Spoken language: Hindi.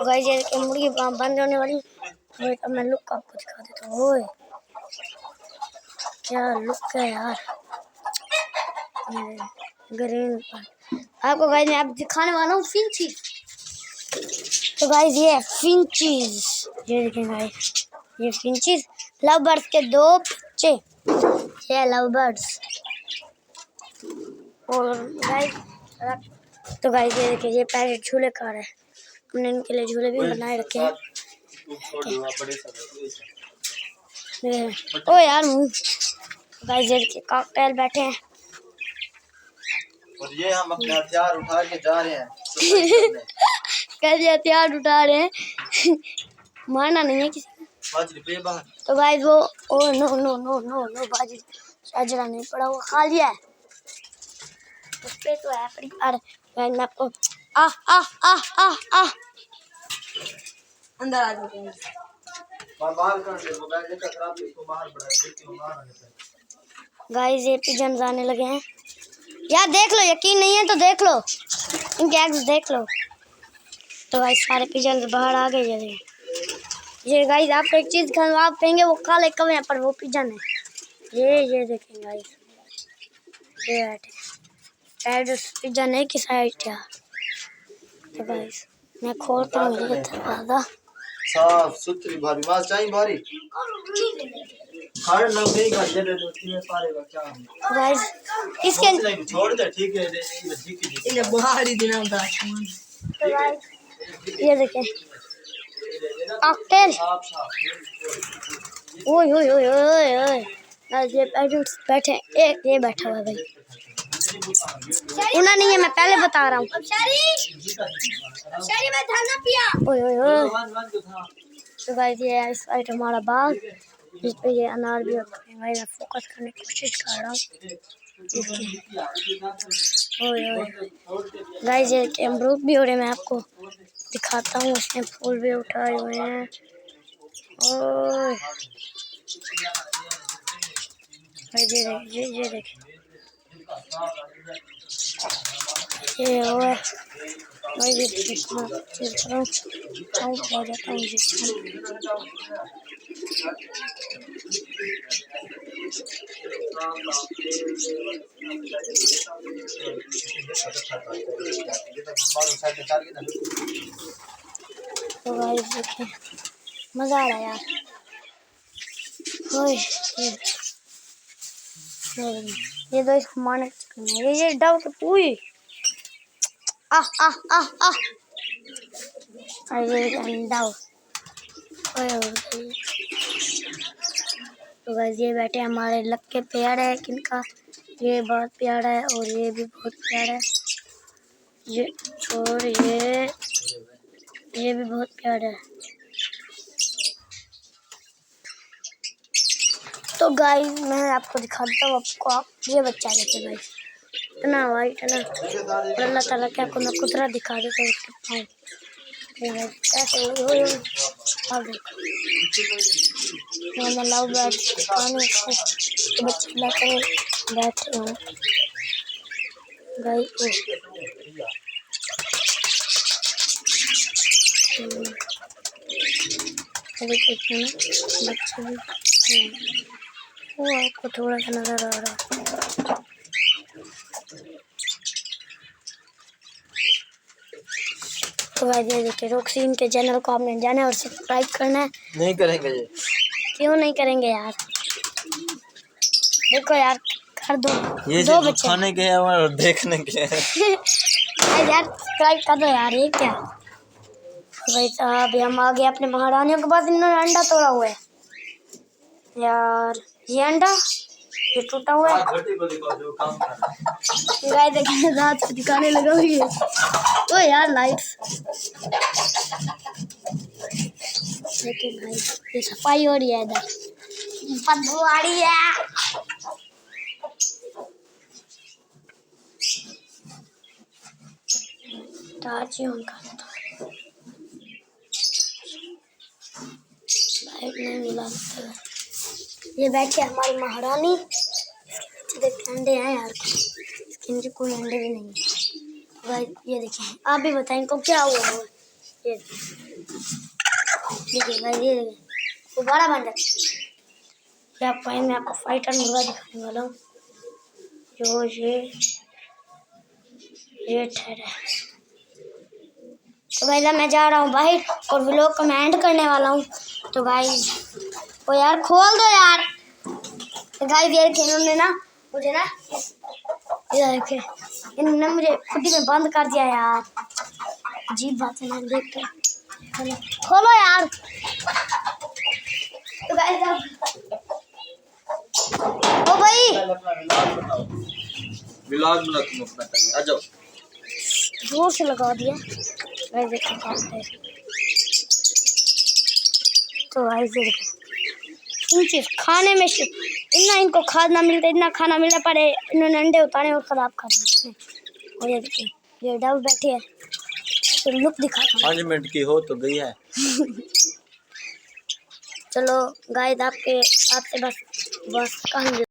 गाइस ये देखिए मुर्गी बंद होने वाली। अब मैं लुक आपको दिखा देता हूँ। ओए क्या लुक है यार, ग्रीन। आपको गाइस मैं अब दिखाने वाला हूँ फिंचीज। तो गाइस ये फिंचीज, ये देखें गाइस, ये फिंचीज लव बर्ड्स के 2 बच्चे, ये लव बर्ड्स। और गाइस तो गाइस ये देखिए ये पहले झूले का है, हमने इनके लिए झूले भी बनाए रखे हैं। ओ यार गाइस ये देखिए कॉकटेल बैठे हैं और ये हम अपने हथियार उठा के जा रहे हैं। कैसे हथियार उठा रहे हैं मारना नहीं है किसी को। तो गाइस वो oh no no no no no बाजी साजरा नहीं पड़ा, वो खा लिया है उस पे तो है पड़ी। अरे मैं आपको आ आ आ आ आ अंदर आ जाओ बाहर कर दे, वो बैठ के खराब इसको बाहर बढ़ा दे, बाहर आ जाता है। गाइस ये पिजन आने लगे हैं यार, देख लो, यकीन नहीं है तो देख लो, इनके एग्स देख लो। तो गाइस सारे पिजन बाहर आ गए। ये गाइस आप एक चीज आप कहेंगे वो काले कवे हैं पर वो पिजन है। ये देखें गाइस, ये बैठे पिजन है कि साइड यार। तो गाइस मैं खोलता हूँ ये दरवाजा, साफ सुथरी भारी माल चाहिए भारी खाड़ लग गई घर दे दो तीन सारे बच्चा गाइस इसके छोड़ दे ठीक है ये बाहरी दिन का। तो गाइस ये देखें कॉकटेल, ओए ओए ओए ओए ओए गाइस ये पेरेंट्स बैठे, एक ये बैठा हुआ है भाई, उन्हें नहीं है मैं पहले बता रहा हूँ। ओए ओए ओए। तो गाइस ये इस साइड हमारा बाग, जिस पे ये अनार भी रखा है। मैं फोकस करने की कोशिश कर रहा हूँ। ओए ओए गाइस ये अमरूद भी हो रहे, मैं आपको दिखाता हूँ, उसमें फूल भी उठाए हुए हैं। ओए ये देखिए ये हुआ मैं ये देखना जाता हूँ। तो गाइस देखिए मजा आ रहा है यार। ओए ये दो इसको मारने ये डब के पूरी आ आ आ आ अरे अंडा। तो गाइस ये बैठे हमारे लक के पेड़ है किनका, ये बहुत प्यारा है और ये भी बहुत प्यारा है, ये और ये भी बहुत प्यारा है। तो गाइस मैं आपको दिखाता हूँ, आप ये बच्चा देखिए गाइस, इतना वाइट है ना, और अल्लाह ताला के आपको मैं कुतरा दिखा देता हूँ ऐसे मैं लव बैठ तो बच्चे लाकर बैठे हूँ गाइस। बच्चे भी वो आपको थोड़ा सा नजर आ रहा है। तो गाइस ये देखिए रॉक्सीन के चैनल को आपने जाना है और सब्सक्राइब करना है। नहीं करेंगे ये, क्यों नहीं करेंगे यार, देखो यार कर दो, ये दो बच्चे खाने के हैं और देखने के हैं। यार सब्सक्राइब कर दो यार, ये क्या भाई साहब, हम आ गए अपने महारानियों के पास, इन्होंने अंडा तोड़ा हुआ है यार, ये अंडा ये टूटा हुआ है। गाय देखिए रात को दिखाने लगा हुई है। ओ यार लाइट्स लेकिन भाई ये सफाई हो रही है, इधर बदबू आ रही है। लाइट नहीं मिला, ये बैठी है हमारी महारानी, देखिए अंडे हैं यार, इनके कोई अंडे भी नहीं है। भाई ये देखिए आप भी बताएं इनको क्या हुआ है। ये देखिए गाइस, ये देखिए वो बड़ा बन जाता है। क्या भाई मैं आपको फाइटर मुर्गा दिखाने वाला हूँ जो ये ठहरा है। तो भाई मैं जा रहा हूँ बाहर और व्लॉग को मैं एंड करने वाला हूँ। तो भाई ओ यार खोल दो यार। तो गाइस ये इन्होंने ना मुझे ना ये देखे इन्होंने मुझे खुदी में बंद कर दिया यार। अजीब बात है ना, देख के खोलो यार। तो गाइस ओ भाई व्लॉग बना तुम अपना पहले आ जाओ। जोर से लगा दिया गाइस, देखो काटते हैं। तो गाइस देखो इन चीज खाने में इतना इनको खाना मिलता, इतना खाना मिलता, पर इन्होंने अंडे उतारे और खराब कर दिए। और ये देखिए ये डब बैठे हैं, तो लुक दिखाता हूँ। 5 मिनट की हो तो गई है। चलो गाइस आपसे बस कहानी